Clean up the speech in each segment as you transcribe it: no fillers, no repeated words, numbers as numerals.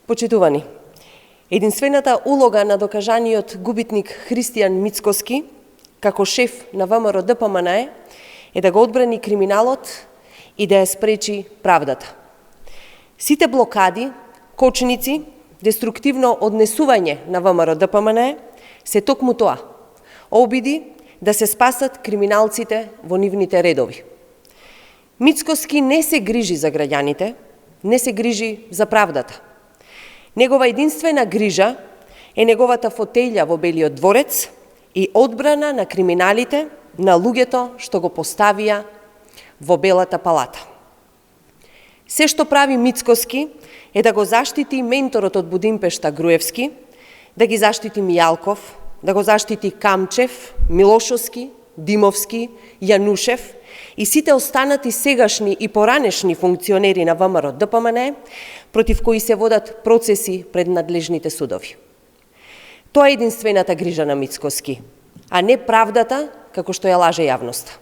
Почитувани, единствената улога на докажаниот губитник Христијан Мицкоски, како шеф на ВМРО-ДПМН е да го одбрани криминалот и да ја спречи правдата. Сите блокади, кочници, деструктивно однесување на ВМРО-ДПМН се токму тоа, обиди да се спасат криминалците во нивните редови. Мицкоски не се грижи за граѓаните, не се грижи за правдата. Негова единствена грижа е неговата фотелја во Белиот дворец и одбрана на криминалите, на луѓето што го поставија во Белата палата. Се што прави Мицкоски е да го заштити менторот од Будимпешта Груевски, да ги заштити Мијалков, да го заштити Камчев, Милошовски, Димовски, Јанушев и сите останати сегашни и поранешни функционери на ВМРО-ДПМН, против кои се водат процеси пред надлежните судови. Тоа е единствената грижа на Мицкоски, а не правдата, како што ја лаже јавноста.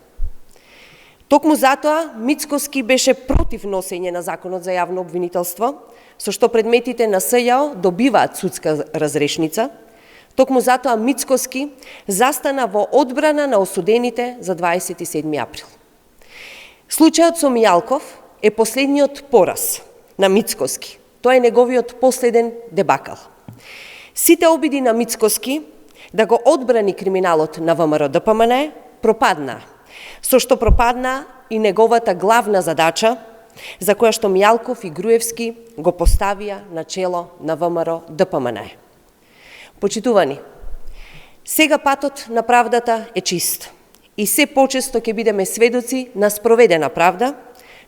Токму затоа Мицкоски беше против носење на Законот за јавно обвинителство, со што предметите на СЈО добиваат судска разрешница. Токму затоа Мицкоски застана во одбрана на осудените за 27. април. Случајот со Мијалков е последниот пораз на Мицкоски. Тоа е неговиот последен дебакал. Сите обиди на Мицкоски да го одбрани криминалот на ВМРО-ДПМН пропаднаа, со што пропадна и неговата главна задача, за која што Мијалков и Груевски го поставија на чело на ВМРО-ДПМН. Почитувани, сега патот на правдата е чист и се почесто ќе бидеме сведоци на спроведена правда,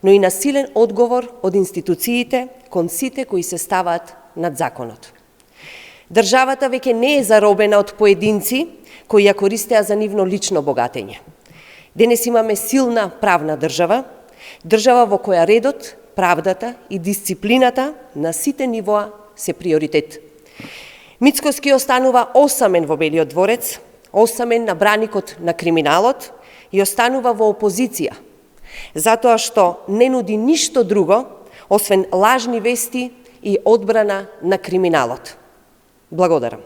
но и на силен одговор од институциите кон сите кои се ставаат над законот. Државата веќе не е заробена од поединци кои ја користеа за нивно лично богатење. Денес имаме силна правна држава, држава во која редот, правдата и дисциплината на сите нивоа се приоритет. Мицкоски останува осамен во Белиот дворец, осамен на браникот на криминалот и останува во опозиција, затоа што не нуди ништо друго, освен лажни вести и одбрана на криминалот. Благодарам.